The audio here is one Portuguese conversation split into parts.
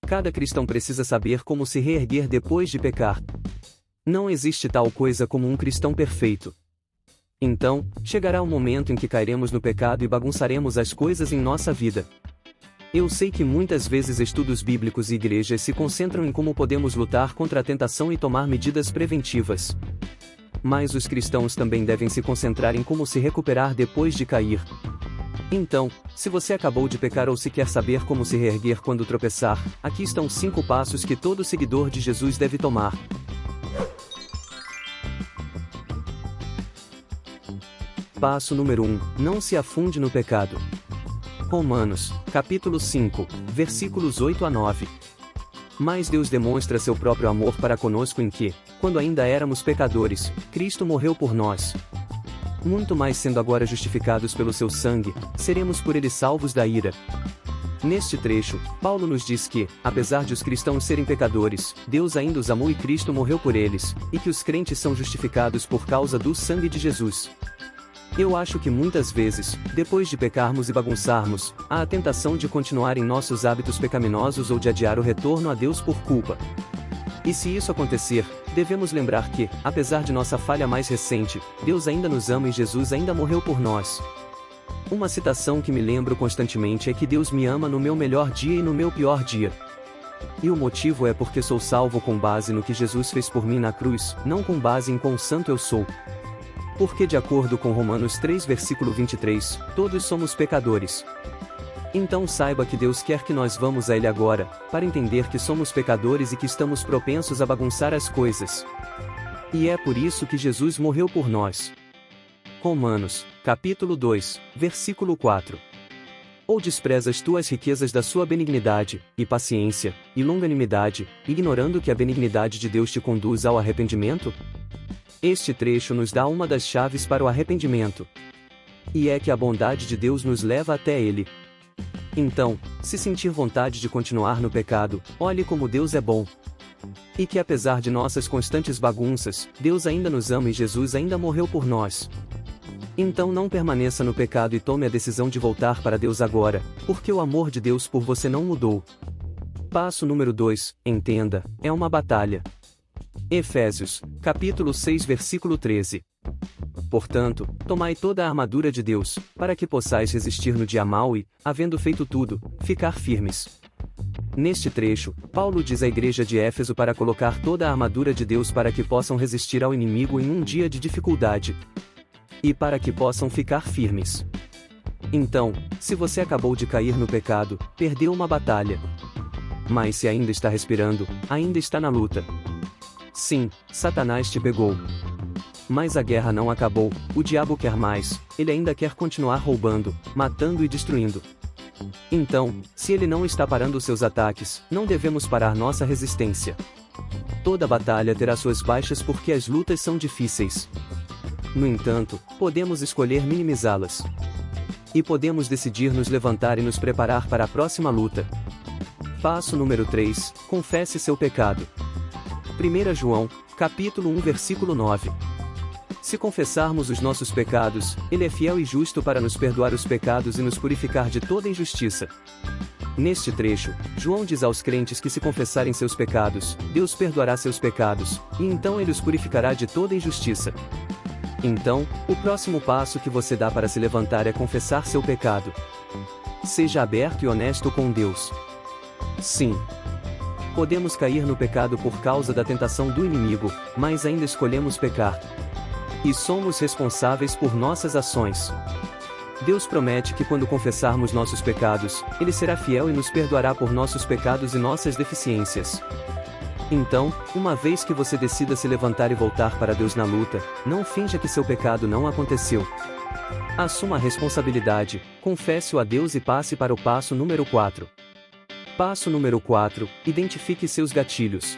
Cada cristão precisa saber como se reerguer depois de pecar. Não existe tal coisa como um cristão perfeito. Então, chegará o momento em que cairemos no pecado e bagunçaremos as coisas em nossa vida. Eu sei que muitas vezes estudos bíblicos e igrejas se concentram em como podemos lutar contra a tentação e tomar medidas preventivas. Mas os cristãos também devem se concentrar em como se recuperar depois de cair. Então, se você acabou de pecar ou se quer saber como se reerguer quando tropeçar, aqui estão 5 passos que todo seguidor de Jesus deve tomar. Passo número 1. Não se afunde no pecado. Romanos, capítulo 5, versículos 8 a 9. Mas Deus demonstra seu próprio amor para conosco em que, quando ainda éramos pecadores, Cristo morreu por nós. Muito mais sendo agora justificados pelo seu sangue, seremos por ele salvos da ira. Neste trecho, Paulo nos diz que, apesar de os cristãos serem pecadores, Deus ainda os amou e Cristo morreu por eles, e que os crentes são justificados por causa do sangue de Jesus. Eu acho que muitas vezes, depois de pecarmos e bagunçarmos, há a tentação de continuar em nossos hábitos pecaminosos ou de adiar o retorno a Deus por culpa. E se isso acontecer, devemos lembrar que, apesar de nossa falha mais recente, Deus ainda nos ama e Jesus ainda morreu por nós. Uma citação que me lembro constantemente é que Deus me ama no meu melhor dia e no meu pior dia. E o motivo é porque sou salvo com base no que Jesus fez por mim na cruz, não com base em quão santo eu sou. Porque de acordo com Romanos 3 versículo 23, todos somos pecadores. Então saiba que Deus quer que nós vamos a Ele agora, para entender que somos pecadores e que estamos propensos a bagunçar as coisas. E é por isso que Jesus morreu por nós. Romanos, capítulo 2, versículo 4. Ou desprezas tu as riquezas da sua benignidade, e paciência, e longanimidade, ignorando que a benignidade de Deus te conduz ao arrependimento? Este trecho nos dá uma das chaves para o arrependimento. E é que a bondade de Deus nos leva até Ele. Então, se sentir vontade de continuar no pecado, olhe como Deus é bom. E que apesar de nossas constantes bagunças, Deus ainda nos ama e Jesus ainda morreu por nós. Então não permaneça no pecado e tome a decisão de voltar para Deus agora, porque o amor de Deus por você não mudou. Passo número 2, entenda, é uma batalha. Efésios, capítulo 6 versículo 13. Portanto, tomai toda a armadura de Deus, para que possais resistir no dia mau e, havendo feito tudo, ficar firmes. Neste trecho, Paulo diz à igreja de Éfeso para colocar toda a armadura de Deus para que possam resistir ao inimigo em um dia de dificuldade. E para que possam ficar firmes. Então, se você acabou de cair no pecado, perdeu uma batalha. Mas se ainda está respirando, ainda está na luta. Sim, Satanás te pegou. Mas a guerra não acabou, o diabo quer mais, ele ainda quer continuar roubando, matando e destruindo. Então, se ele não está parando seus ataques, não devemos parar nossa resistência. Toda batalha terá suas baixas porque as lutas são difíceis. No entanto, podemos escolher minimizá-las. E podemos decidir nos levantar e nos preparar para a próxima luta. Passo número 3, confesse seu pecado. 1 João, capítulo 1 versículo 9. Se confessarmos os nossos pecados, Ele é fiel e justo para nos perdoar os pecados e nos purificar de toda injustiça. Neste trecho, João diz aos crentes que se confessarem seus pecados, Deus perdoará seus pecados, e então Ele os purificará de toda injustiça. Então, o próximo passo que você dá para se levantar é confessar seu pecado. Seja aberto e honesto com Deus. Sim. Podemos cair no pecado por causa da tentação do inimigo, mas ainda escolhemos pecar. E somos responsáveis por nossas ações. Deus promete que quando confessarmos nossos pecados, Ele será fiel e nos perdoará por nossos pecados e nossas deficiências. Então, uma vez que você decida se levantar e voltar para Deus na luta, não finja que seu pecado não aconteceu. Assuma a responsabilidade, confesse-o a Deus e passe para o passo número 4. Passo número 4, identifique seus gatilhos.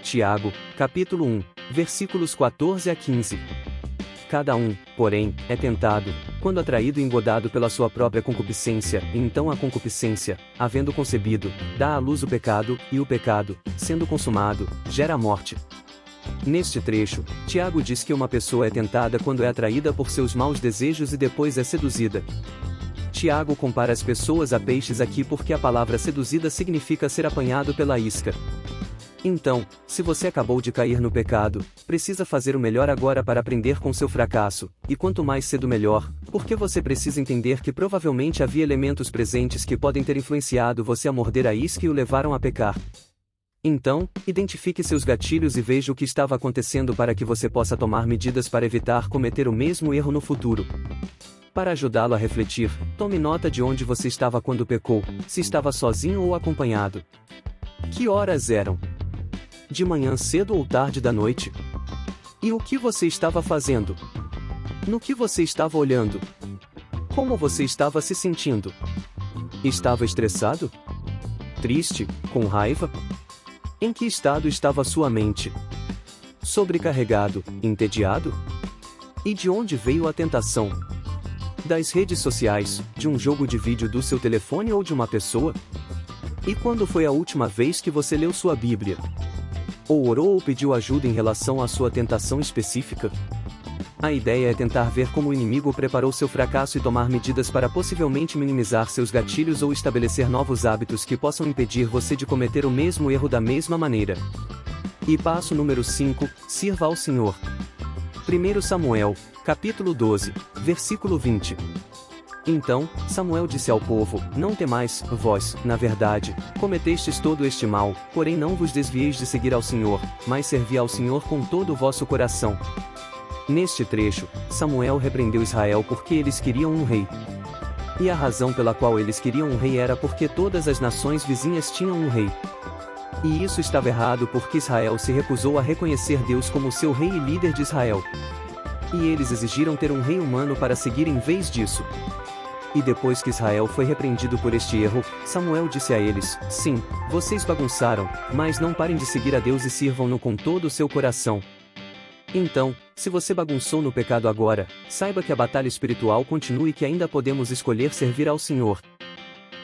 Tiago, capítulo 1, versículos 14 a 15. Cada um, porém, é tentado, quando atraído e engodado pela sua própria concupiscência, e então a concupiscência, havendo concebido, dá à luz o pecado, e o pecado, sendo consumado, gera a morte. Neste trecho, Tiago diz que uma pessoa é tentada quando é atraída por seus maus desejos e depois é seduzida. Tiago compara as pessoas a peixes aqui porque a palavra seduzida significa ser apanhado pela isca. Então, se você acabou de cair no pecado, precisa fazer o melhor agora para aprender com seu fracasso, e quanto mais cedo melhor, porque você precisa entender que provavelmente havia elementos presentes que podem ter influenciado você a morder a isca e o levaram a pecar. Então, identifique seus gatilhos e veja o que estava acontecendo para que você possa tomar medidas para evitar cometer o mesmo erro no futuro. Para ajudá-lo a refletir, tome nota de onde você estava quando pecou, se estava sozinho ou acompanhado. Que horas eram? De manhã cedo ou tarde da noite? E o que você estava fazendo? No que você estava olhando? Como você estava se sentindo? Estava estressado? Triste? Com raiva? Em que estado estava sua mente? Sobrecarregado? Entediado? E de onde veio a tentação? Das redes sociais, de um jogo de vídeo do seu telefone ou de uma pessoa? E quando foi a última vez que você leu sua Bíblia? Ou orou ou pediu ajuda em relação à sua tentação específica? A ideia é tentar ver como o inimigo preparou seu fracasso e tomar medidas para possivelmente minimizar seus gatilhos ou estabelecer novos hábitos que possam impedir você de cometer o mesmo erro da mesma maneira. E passo número 5, sirva ao Senhor. 1 Samuel, capítulo 12, versículo 20. Então, Samuel disse ao povo: Não temais, vós, na verdade, cometestes todo este mal, porém não vos desvieis de seguir ao Senhor, mas servi ao Senhor com todo o vosso coração. Neste trecho, Samuel repreendeu Israel porque eles queriam um rei. E a razão pela qual eles queriam um rei era porque todas as nações vizinhas tinham um rei. E isso estava errado porque Israel se recusou a reconhecer Deus como seu rei e líder de Israel. E eles exigiram ter um rei humano para seguir em vez disso. E depois que Israel foi repreendido por este erro, Samuel disse a eles: Sim, vocês bagunçaram, mas não parem de seguir a Deus e sirvam-no com todo o seu coração. Então, se você bagunçou no pecado agora, saiba que a batalha espiritual continua e que ainda podemos escolher servir ao Senhor.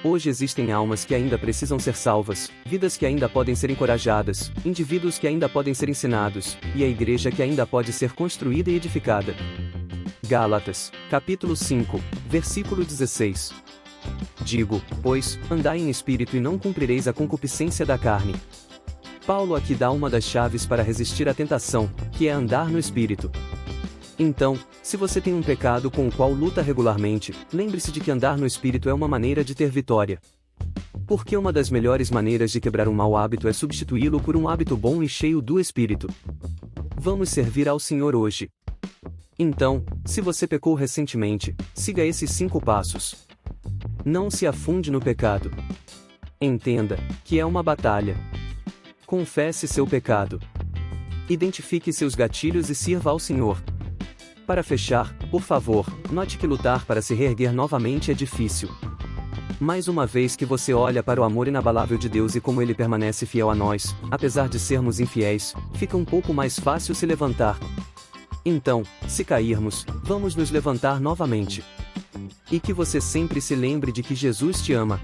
Hoje existem almas que ainda precisam ser salvas, vidas que ainda podem ser encorajadas, indivíduos que ainda podem ser ensinados, e a igreja que ainda pode ser construída e edificada. Gálatas, capítulo 5, versículo 16. Digo, pois, andai em espírito e não cumprireis a concupiscência da carne. Paulo aqui dá uma das chaves para resistir à tentação, que é andar no espírito. Então, se você tem um pecado com o qual luta regularmente, lembre-se de que andar no espírito é uma maneira de ter vitória. Porque uma das melhores maneiras de quebrar um mau hábito é substituí-lo por um hábito bom e cheio do espírito. Vamos servir ao Senhor hoje. Então, se você pecou recentemente, siga esses 5 passos. Não se afunde no pecado. Entenda que é uma batalha. Confesse seu pecado. Identifique seus gatilhos e sirva ao Senhor. Para fechar, por favor, note que lutar para se reerguer novamente é difícil. Mais uma vez que você olha para o amor inabalável de Deus e como Ele permanece fiel a nós, apesar de sermos infiéis, fica um pouco mais fácil se levantar. Então, se cairmos, vamos nos levantar novamente. E que você sempre se lembre de que Jesus te ama.